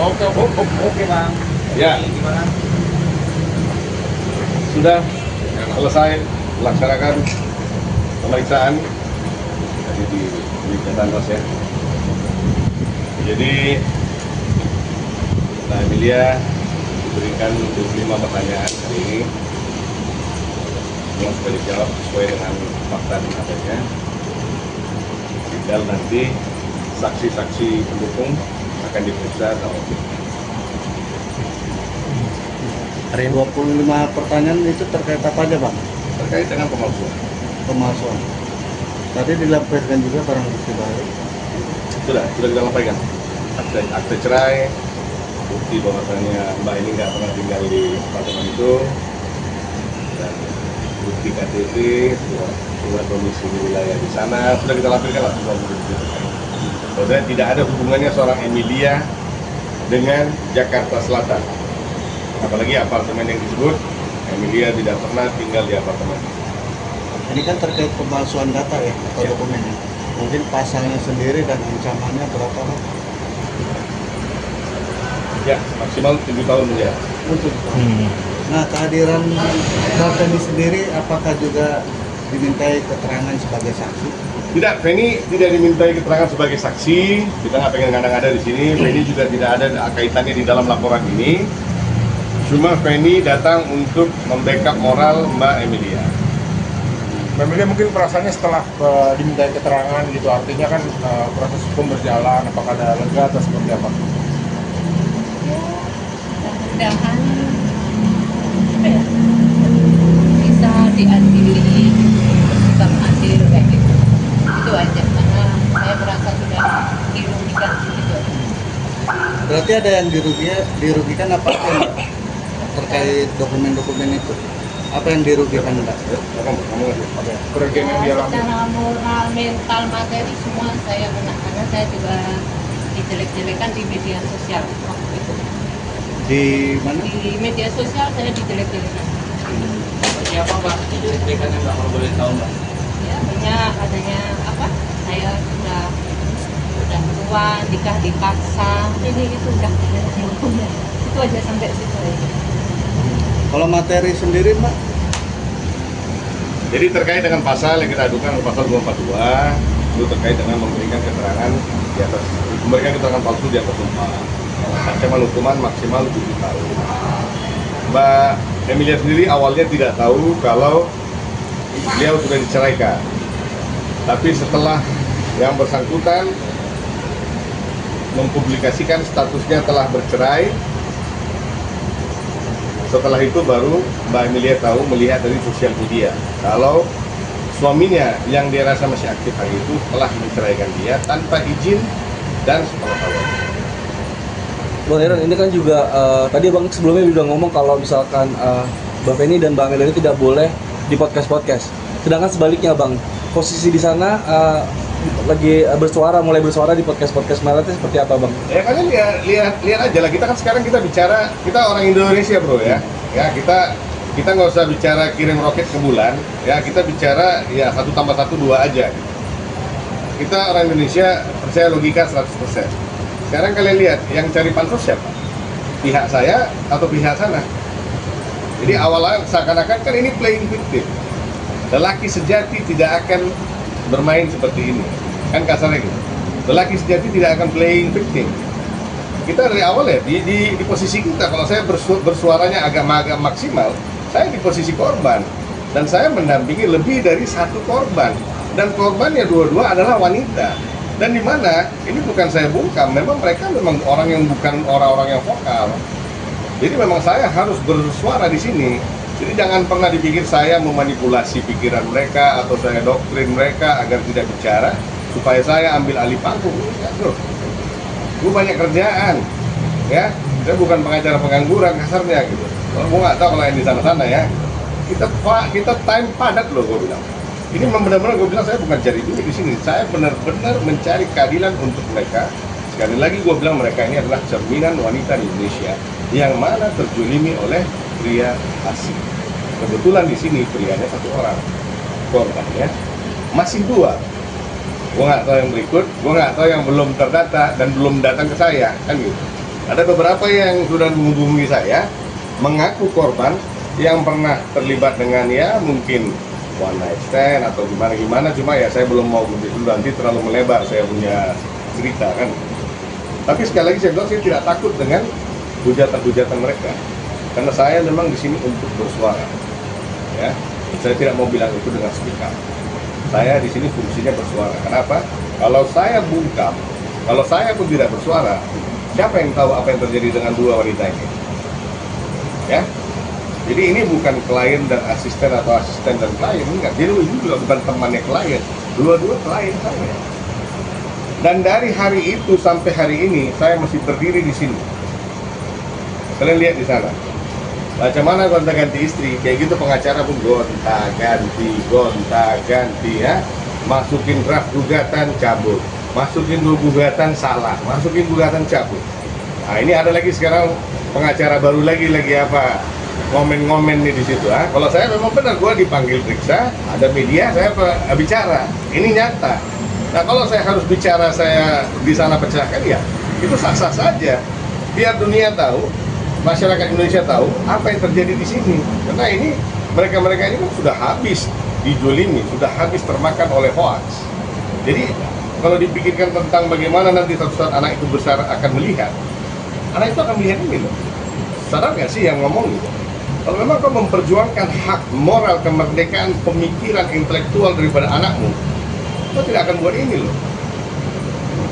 Oke Bang. Ya. Jadi gimana? Sudah selesai laksanakan pemeriksaan tadi di Ketanros ya. Jadi Mbak Emilia diberikan 25 pertanyaan hari ini yang sudah dijawab sesuai dengan fakta dan adanya. Tinggal nanti saksi-saksi pendukung akan diperiksa atau Hari 25 pertanyaan itu terkait apa aja Bang? terkait dengan pemalsuan. Pemalsuan. Tadi dilampirkan juga barang bukti baru. Sudah kita sampaikan. Akte cerai, bukti bahwasannya Mbak ini nggak pernah tinggal di apartemen itu, dan bukti KTP, surat domisili wilayah di sana, sudah kita lampirkan lah semua bukti. Bahwasanya tidak ada hubungannya seorang Emilia dengan Jakarta Selatan. Apalagi apartemen yang disebut, Emilia tidak pernah tinggal di apartemen. Ini kan terkait pemalsuan data ya atau Ya. dokumennya. Mungkin pasalnya sendiri dan ancamannya berapa Bang? Ya, maksimal 7 tahun penjara. Untuk Nah, kehadiran Mbak Feni sendiri apakah juga dimintai keterangan sebagai saksi? Tidak, Feni tidak dimintai keterangan sebagai saksi. Kita nggak pengen ngada-ngada di sini. Feni juga tidak ada kaitannya di dalam laporan ini. Cuma Feni datang untuk membackup moral Mbak Emilia. Mbak Emilia mungkin perasaannya setelah dimintai keterangan gitu, artinya kan proses hukum berjalan, apakah ada lega atau seperti apa? Mudah-mudahan apa ya, bisa diadili, bang adil kayak gitu. Itu aja, karena saya merasa sudah dirugikan gitu. Berarti ada yang dirugikan apa yang terkait dokumen-dokumen itu? Apa yang dirugikan Mbak? Kerugian yang dialami. Secara moral, mental, materi semua saya kena, karena saya juga dijelek-jelekan di media sosial waktu itu. Di mana? Di media sosial saya dijelek-jelekan. Siapa Bang? Dijelekan Mbak kalau boleh tahu Mbak. Ya, banyak adanya apa? Saya sudah tua, nikah dipaksa, ini itu udah hukumnya. Itu aja sampai situ aja. Kalau materi sendiri Mbak? Jadi terkait dengan pasal yang kita adukan, pasal 242, itu terkait dengan memberikan keterangan di atas, memberikan keterangan palsu di atas sumpah. Ancaman hukuman maksimal 7 tahun. Mbak Emilia sendiri awalnya tidak tahu kalau beliau sudah diceraikan. Tapi setelah yang bersangkutan mempublikasikan statusnya telah bercerai, setelah itu baru Mbak Emilia tahu melihat dari sosial media kalau suaminya yang dia rasa masih aktif hari itu telah menceraikan dia tanpa izin dan sepengetahuan. Bang Heran, ini kan juga tadi Bang sebelumnya udah ngomong kalau misalkan Bang Feni dan Bang Emilia ini tidak boleh di podcast. Sedangkan sebaliknya Bang, posisi di sana lagi mulai bersuara di podcast Maret seperti apa Bang? Ya kalian lihat aja lah, kita kan sekarang kita bicara, kita orang Indonesia bro ya. Ya kita nggak usah bicara kirim roket ke bulan, ya kita bicara ya 1 + 1 2 aja. Kita orang Indonesia percaya logika 100%. Sekarang kalian lihat, yang cari pansus siapa? Pihak saya atau pihak sana? Jadi awalnya seakan-akan kan ini playing victim. Lelaki sejati tidak akan bermain seperti ini. Kan kasarnya gitu. Lelaki sejati tidak akan playing victim. Kita dari awal ya, di posisi kita, kalau saya bersuaranya agak maksimal, saya di posisi korban. Dan saya mendampingi lebih dari 1 korban. Dan korbannya dua-dua adalah wanita. Dan di mana ini bukan saya bungkam, memang mereka memang orang yang bukan orang-orang yang vokal. Jadi memang saya harus bersuara di sini. Jadi jangan pernah dipikir saya memanipulasi pikiran mereka atau saya doktrin mereka agar tidak bicara supaya saya ambil alih panggung. Enggak, bro. Gue banyak kerjaan, ya. Saya bukan pengacara pengangguran kasarnya gitu. Kalau gue nggak tahu kalau yang di sana-sana ya. Kita time padat loh gue bilang. Ini benar-benar gue bilang saya bukan cari duit di sini. Saya benar-benar mencari keadilan untuk mereka. Sekali lagi gue bilang mereka ini adalah cerminan wanita di Indonesia yang mana terjulimi oleh pria asing. Kebetulan di sini prianya 1 orang, korbannya masih 2. Gue nggak tahu yang berikut, gue nggak tahu yang belum terdata dan belum datang ke saya, kan gitu. Ada beberapa yang sudah menghubungi saya, mengaku korban yang pernah terlibat dengan ya mungkin one night stand atau gimana, cuma ya saya belum mau begitu, nanti terlalu melebar saya punya cerita kan. Tapi sekali lagi saya bilang, saya tidak takut dengan hujatan-hujatan mereka, karena saya memang di sini untuk bersuara. Ya, saya tidak mau bilang itu dengan speak up. Saya di sini fungsinya bersuara. Kenapa? Kalau saya bungkam, kalau saya pun tidak bersuara, siapa yang tahu apa yang terjadi dengan dua wanita ini? Ya, jadi ini bukan klien dan asisten atau asisten dan klien, enggak. Jadi ini juga bukan temannya klien, dua-dua klien saya. Dan dari hari itu sampai hari ini saya masih berdiri di sini. Kalian lihat di sana. Macam mana gonta-ganti istri, kayak gitu pengacara pun gonta-ganti ya. Masukin draft gugatan cabut, masukin gugatan salah, masukin gugatan cabut. Nah, ini ada lagi sekarang pengacara baru lagi apa? Ngomen-ngomen nih di situ. Kalau saya memang benar, gua dipanggil periksa, ada media, saya bicara. Ini nyata. Nah, kalau saya harus bicara, saya di sana pecahkan, ya itu sah-sah saja. Biar dunia tahu, masyarakat Indonesia tahu apa yang terjadi di sini. Karena ini mereka-mereka ini kan sudah habis dijolimi, sudah habis termakan oleh hoax. Jadi kalau dipikirkan tentang bagaimana nanti suatu saat anak itu besar akan melihat, anak itu akan melihat ini loh. Sadar nggak sih yang ngomong gitu? Kalau memang kau memperjuangkan hak moral, kemerdekaan, pemikiran intelektual daripada anakmu, kau tidak akan buat ini loh.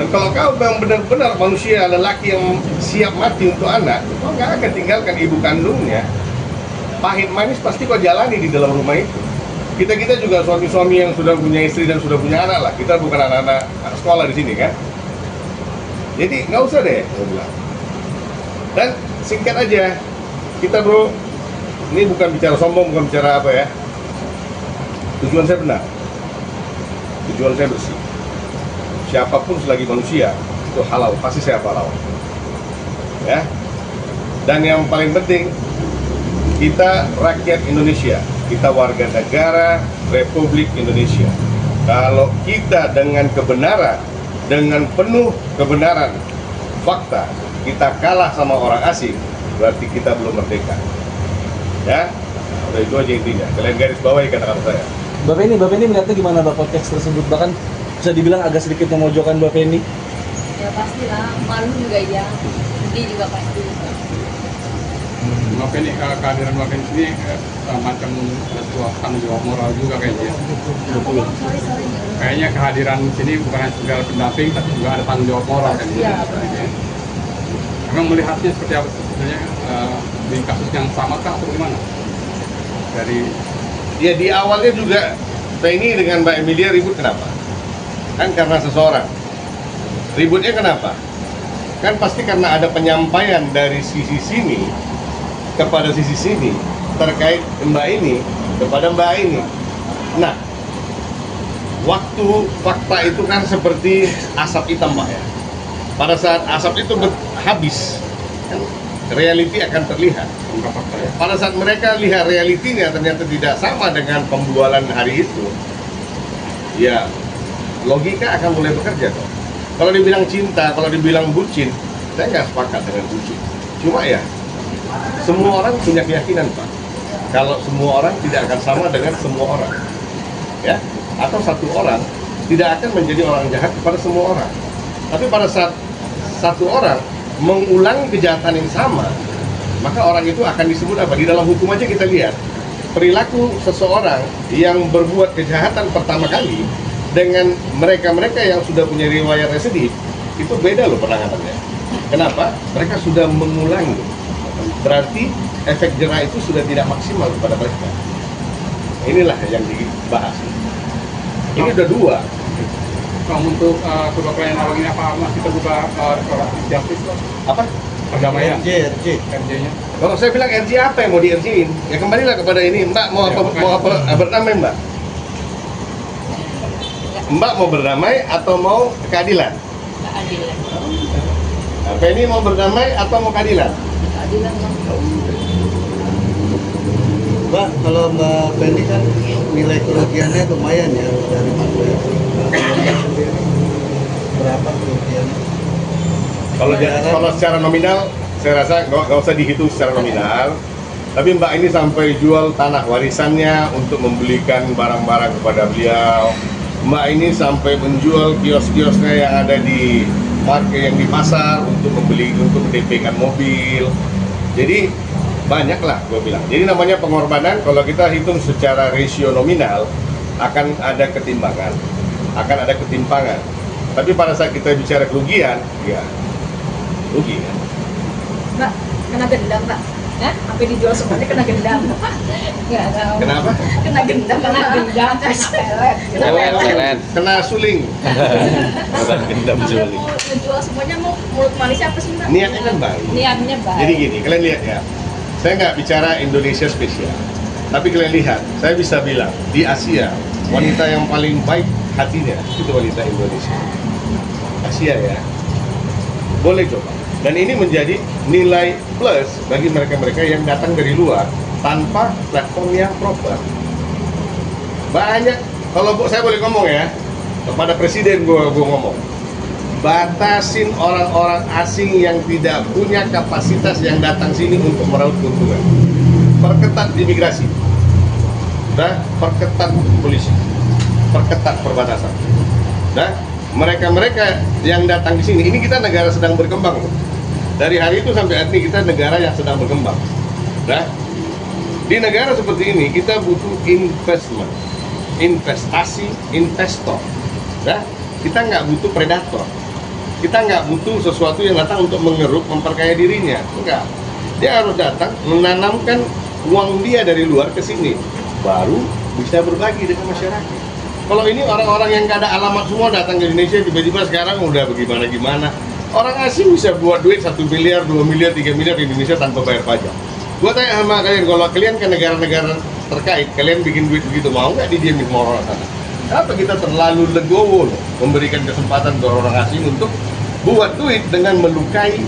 Dan kalau kau memang benar-benar manusia lelaki yang siap mati untuk anak, kau nggak akan tinggalkan ibu kandungnya. Pahit manis pasti kau jalani di dalam rumah itu. Kita juga suami-suami yang sudah punya istri dan sudah punya anak lah. Kita bukan anak-anak sekolah di sini kan. Jadi nggak usah deh, gue bilang. Dan singkat aja, kita bro, ini bukan bicara sombong, bukan bicara apa ya. Tujuan saya benar. Tujuan saya bersih. Siapapun selagi manusia itu halal, pasti saya halal. Ya. Dan yang paling penting, kita rakyat Indonesia, kita warga negara Republik Indonesia. Kalau kita dengan kebenaran, dengan penuh kebenaran, fakta, kita kalah sama orang asing, berarti kita belum merdeka. Ya, udah itu aja intinya. Kalian garis bawahi kata-kata saya. Bapak ini melihatnya gimana Bapak teks tersebut, bahkan bisa dibilang agak sedikit memojokkan Bapak ini? Ya pastilah, malu juga ya, sedih juga pasti. Bapak ini kehadiran Bapak ini sini macam sebuah tanggung jawab moral juga kayaknya. Sorry. Kayaknya kehadiran sini bukan hanya sekedar pendamping, tapi juga ada tanggung jawab moral kan. Iya. Memang melihatnya seperti apa sebenarnya di kasus yang sama kah atau gimana? Dari Ya di awalnya juga saya ini dengan Mbak Emilia ribut kenapa? Kan karena seseorang. Ributnya kenapa? Kan pasti karena ada penyampaian dari sisi sini kepada sisi sini terkait Mbak ini kepada Mbak ini. Nah, waktu fakta itu kan seperti asap hitam Pak ya. Pada saat asap itu habis, kan reality akan terlihat. Pada saat mereka lihat realitinya ternyata tidak sama dengan pembualan hari itu, ya logika akan mulai bekerja kok. Kalau dibilang cinta, kalau dibilang bucin, saya nggak sepakat dengan bucin. Cuma ya, semua orang punya keyakinan Pak. Kalau semua orang tidak akan sama dengan semua orang, ya. Atau satu orang tidak akan menjadi orang jahat kepada semua orang. Tapi pada saat satu orang mengulangi kejahatan yang sama, maka orang itu akan disebut apa? Di dalam hukum aja kita lihat perilaku seseorang yang berbuat kejahatan pertama kali dengan mereka-mereka yang sudah punya riwayat residif itu beda loh penanganannya. Kenapa? Mereka sudah mengulangi. Berarti efek jera itu sudah tidak maksimal kepada mereka. Inilah yang dibahas. Ini udah dua. kalau untuk kedua klien awal ini apa masih terbuka restoratif justice Pak? Apa? Perdamaian RJ. RJ-nya. Kalau saya bilang RJ apa yang mau di RJ-in? Ya kembalilah kepada ini. Mbak mau apa? Ya, Mau apa? Berdamai Mbak? Mbak mau berdamai atau mau keadilan? Keadilan. Apa ini mau berdamai atau mau keadilan? Keadilan Bang. Mbak, kalau Mbak Penny kan nilai kerugiannya lumayan ya dari Pak Boy. Berapa kerugiannya? Kalau secara nominal, saya rasa nggak usah dihitung secara nominal. Tapi Mbak ini sampai jual tanah warisannya untuk membelikan barang-barang kepada beliau. Mbak ini sampai menjual kios-kiosnya yang ada di market, yang di pasar untuk mendp-kan mobil. Jadi banyak lah gue bilang. Jadi namanya pengorbanan, kalau kita hitung secara rasio nominal akan ada ketimbangan, akan ada ketimpangan. Tapi pada saat kita bicara kerugian, ya rugi kan. Mbak, kena gendam, Mbak. Hah? Sampai dijual semuanya kena gendam. Nggak tahu. Kenapa? Kena gendam, Kena gendam. Pelet. Kena suling. Bukan gendam suling. Mau ngejual semuanya, mau mulut manisnya apa sih, Mbak? Niatnya kan baik. Niatnya baik. Jadi gini, kalian lihat ya. Saya nggak bicara Indonesia spesial, tapi kalian lihat, saya bisa bilang di Asia wanita yang paling baik hatinya itu wanita Indonesia. Asia ya, boleh coba. Dan ini menjadi nilai plus bagi mereka-mereka yang datang dari luar tanpa platform yang proper. Banyak, kalau saya boleh ngomong ya, kepada presiden gua ngomong, batasin orang-orang asing yang tidak punya kapasitas yang datang sini untuk meraup keuntungan. Perketat imigrasi, perketat polisi, perketat perbatasan. Mereka-mereka yang datang di sini, ini kita negara sedang berkembang loh. Dari hari itu sampai hari ini kita negara yang sedang berkembang. Di negara seperti ini kita butuh investment, investasi, investor. Kita nggak butuh predator. Kita nggak butuh sesuatu yang datang untuk mengeruk, memperkaya dirinya. Enggak. Dia harus datang menanamkan uang dia dari luar ke sini, baru bisa berbagi dengan masyarakat. Kalau ini orang-orang yang nggak ada alamat semua datang ke Indonesia, tiba-tiba sekarang udah bagaimana-gimana. Orang asing bisa buat duit 1 miliar, 2 miliar, 3 miliar di Indonesia tanpa bayar pajak. Gua tanya sama kalian, kalau kalian ke negara-negara terkait, kalian bikin duit begitu, mau nggak didiemin sama orang sana? Kenapa kita terlalu legowo loh, memberikan kesempatan ke orang asing untuk buat duit dengan melukai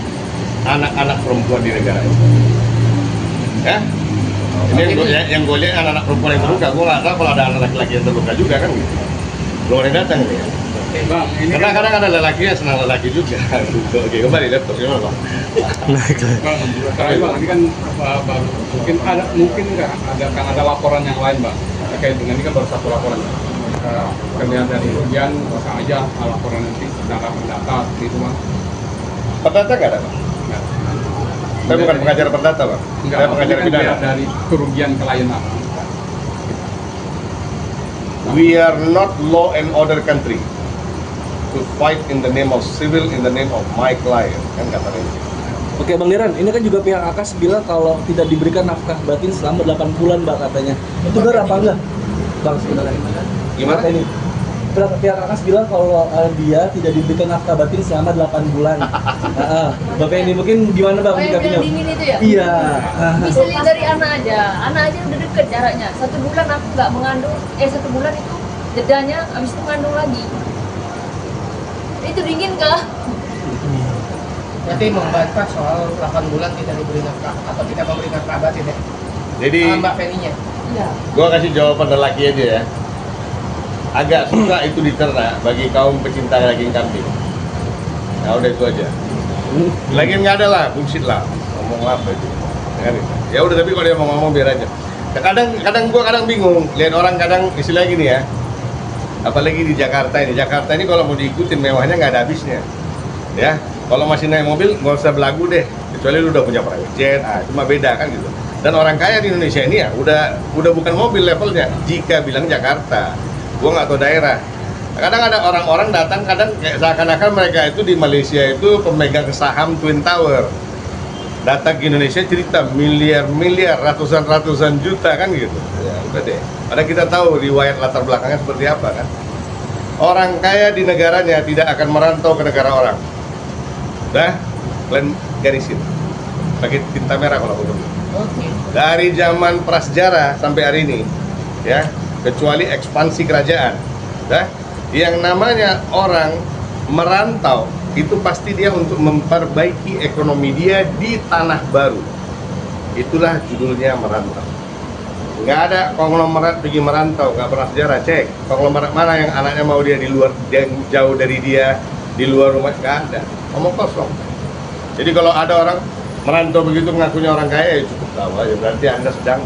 anak-anak perempuan di negara ini? Ya? Ini yang gue lihat anak-anak perempuan yang terluka, gue nggak tahu kalau ada anak laki-laki yang terluka juga kan gitu. Belum ada yang datang nih. Bang, ini Karena kadang ada lelaki yang senang lelaki juga. Oke, kembali laptop gimana Bang? Bang, terakhir Bang, ini kan baru mungkin nggak ada laporan yang lain Bang terkait dengan ini kan baru satu laporan. Kemudian dari kerugian bisa aja laporan nanti tanggapan data gitu Bang. Perdata nggak ada Bang? Nggak. Saya bukan pengajar perdata Bang. Enggak, Saya pengajar maksudnya kan pidana. dari kerugian klien apa? We are not law and order country to fight in the name of civil, in the name of my client, kan katanya. Oke Bang Deran, ini kan juga pihak Akas bilang kalau tidak diberikan nafkah batin selama 8 bulan Mbak katanya. Itu benar apa enggak? Bang sebenarnya. Gimana? Ini pihak Akas bilang kalau dia tidak diberikan nafkah batin selama 8 bulan. Bapak ini mungkin gimana Bang? Oh, yang bilang dingin itu ya? Iya. Bisa lihat dari anak aja udah deket jaraknya. 1 bulan aku nggak mengandung, 1 bulan itu jedanya, abis itu mengandung lagi. Itu dingin kah? Berarti membantah soal 8 bulan tidak diberi nafkah atau tidak memberi nafkah batin ya? Jadi, Mbak Feninya. Iya. gua kasih jawaban lelaki aja ya. Agak susah itu diterna bagi kaum pecinta daging kambing. Ya udah itu aja. Lagian nggak ada lah, bullshit lah. Ngomong apa itu? Ya udah, tapi kalau dia mau ngomong biar aja. Kadang gua bingung. Lihat orang kadang istilahnya gini ya. Apalagi di Jakarta ini. Jakarta ini kalau mau diikutin mewahnya nggak ada habisnya. Ya, kalau masih naik mobil nggak usah belagu deh. Kecuali lu udah punya private jet, cuma beda kan gitu. Dan orang kaya di Indonesia ini ya udah bukan mobil levelnya. Jika bilang Jakarta, gua nggak tahu daerah. Kadang ada orang-orang datang, kadang kayak seakan-akan mereka itu di Malaysia itu pemegang saham Twin Tower. Datang ke Indonesia cerita miliar-miliar, ratusan juta kan gitu. Ya udah deh. Padahal kita tahu riwayat latar belakangnya seperti apa kan. Orang kaya di negaranya tidak akan merantau ke negara orang. Kalian garisin. Pakai tinta merah kalau begitu. Oke. Dari zaman prasejarah sampai hari ini, ya, kecuali ekspansi kerajaan, yang namanya orang merantau itu pasti dia untuk memperbaiki ekonomi dia di tanah baru. Itulah judulnya merantau. Nggak ada konglomerat pergi merantau, nggak pernah sejarah. Cek konglomerat mana yang anaknya mau dia di luar, yang jauh dari dia, di luar rumah, nggak ada. Omong kosong. Jadi kalau ada orang merantau begitu ngakunya orang kaya, ya cukup tahu aja berarti Anda sedang